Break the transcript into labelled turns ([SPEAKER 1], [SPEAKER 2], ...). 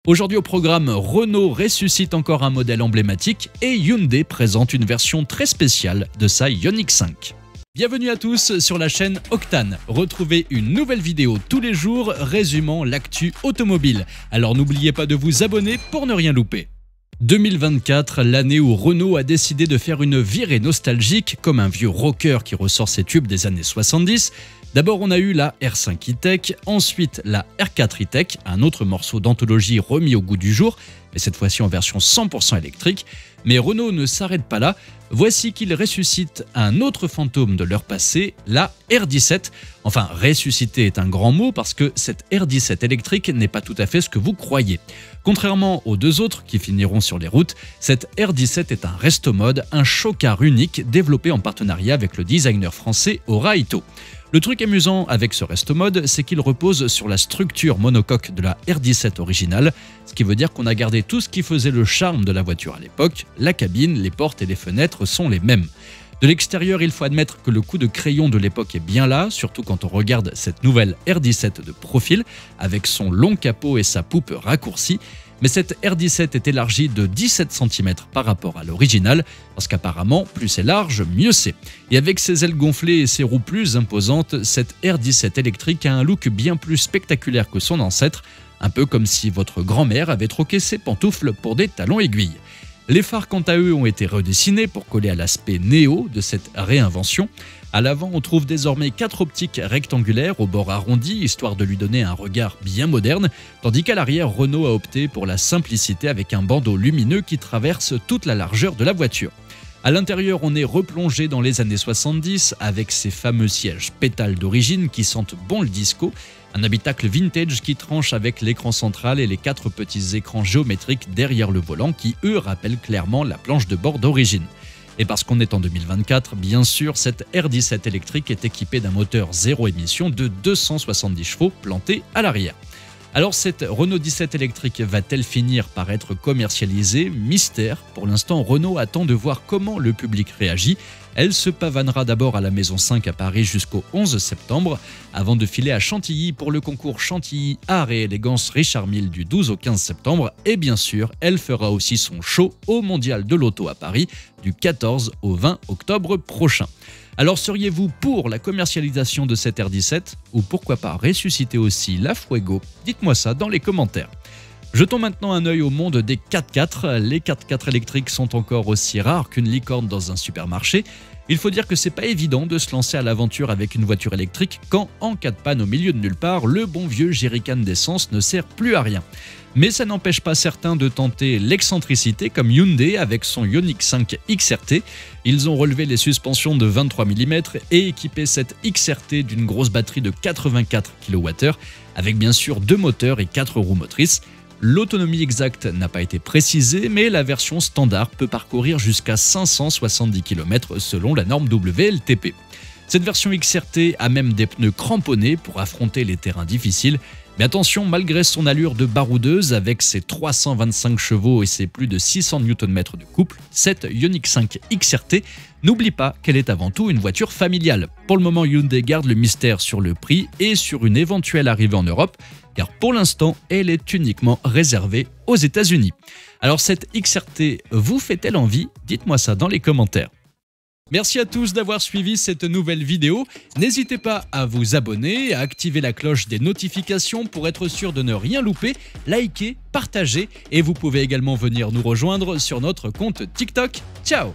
[SPEAKER 1] Aujourd'hui au programme, Renault ressuscite encore un modèle emblématique et Hyundai présente une version très spéciale de sa Ioniq 5. Bienvenue à tous sur la chaîne Octane. Retrouvez une nouvelle vidéo tous les jours résumant l'actu automobile. Alors n'oubliez pas de vous abonner pour ne rien louper. 2024, l'année où Renault a décidé de faire une virée nostalgique comme un vieux rocker qui ressort ses tubes des années 70. D'abord, on a eu la R5 E-Tech, ensuite la R4 E-Tech, un autre morceau d'anthologie remis au goût du jour, mais cette fois-ci en version 100% électrique. Mais Renault ne s'arrête pas là. Voici qu'il ressuscite un autre fantôme de leur passé, la R17. Enfin, ressusciter est un grand mot parce que cette R17 électrique n'est pas tout à fait ce que vous croyez. Contrairement aux deux autres qui finiront sur les routes, cette R17 est un resto-mode, un chocard unique développé en partenariat avec le designer français Ora Ito. Le truc amusant avec ce resto-mode, c'est qu'il repose sur la structure monocoque de la R17 originale, ce qui veut dire qu'on a gardé tout ce qui faisait le charme de la voiture à l'époque. La cabine, les portes et les fenêtres sont les mêmes. De l'extérieur, il faut admettre que le coup de crayon de l'époque est bien là, surtout quand on regarde cette nouvelle R17 de profil, avec son long capot et sa poupe raccourcie. Mais cette R17 est élargie de 17 cm par rapport à l'original, parce qu'apparemment, plus c'est large, mieux c'est. Et avec ses ailes gonflées et ses roues plus imposantes, cette R17 électrique a un look bien plus spectaculaire que son ancêtre, un peu comme si votre grand-mère avait troqué ses pantoufles pour des talons aiguilles. Les phares, quant à eux, ont été redessinés pour coller à l'aspect néo de cette réinvention. À l'avant, on trouve désormais 4 optiques rectangulaires au bord arrondi, histoire de lui donner un regard bien moderne, tandis qu'à l'arrière, Renault a opté pour la simplicité avec un bandeau lumineux qui traverse toute la largeur de la voiture. À l'intérieur, on est replongé dans les années 70 avec ces fameux sièges pétales d'origine qui sentent bon le disco, un habitacle vintage qui tranche avec l'écran central et les 4 petits écrans géométriques derrière le volant qui, eux, rappellent clairement la planche de bord d'origine. Et parce qu'on est en 2024, bien sûr, cette R17 électrique est équipée d'un moteur zéro émission de 270 chevaux planté à l'arrière. Alors cette Renault 17 électrique va-t-elle finir par être commercialisée? Mystère. Pour l'instant, Renault attend de voir comment le public réagit. Elle se pavanera d'abord à la Maison 5 à Paris jusqu'au 11 septembre, avant de filer à Chantilly pour le concours Chantilly Art et Élégance Richard Mille du 12 au 15 septembre. Et bien sûr, elle fera aussi son show au Mondial de l'Auto à Paris du 14 au 20 octobre prochain. Alors seriez-vous pour la commercialisation de cette R17 ou pourquoi pas ressusciter aussi la Fuego? Dites-moi ça dans les commentaires. Jetons maintenant un œil au monde des 4x4. Les 4x4 électriques sont encore aussi rares qu'une licorne dans un supermarché. Il faut dire que c'est pas évident de se lancer à l'aventure avec une voiture électrique quand, en cas de panne au milieu de nulle part, le bon vieux jerrycan d'essence ne sert plus à rien. Mais ça n'empêche pas certains de tenter l'excentricité comme Hyundai avec son Ioniq 5 XRT. Ils ont relevé les suspensions de 23 mm et équipé cette XRT d'une grosse batterie de 84 kWh avec bien sûr 2 moteurs et 4 roues motrices. L'autonomie exacte n'a pas été précisée, mais la version standard peut parcourir jusqu'à 570 km selon la norme WLTP. Cette version XRT a même des pneus cramponnés pour affronter les terrains difficiles. Mais attention, malgré son allure de baroudeuse, avec ses 325 chevaux et ses plus de 600 Nm de couple, cette Ioniq 5 XRT n'oublie pas qu'elle est avant tout une voiture familiale. Pour le moment, Hyundai garde le mystère sur le prix et sur une éventuelle arrivée en Europe, car pour l'instant, elle est uniquement réservée aux États-Unis. Alors cette XRT vous fait-elle envie? Dites-moi ça dans les commentaires. Merci à tous d'avoir suivi cette nouvelle vidéo. N'hésitez pas à vous abonner, à activer la cloche des notifications pour être sûr de ne rien louper, liker, partager et vous pouvez également venir nous rejoindre sur notre compte TikTok. Ciao!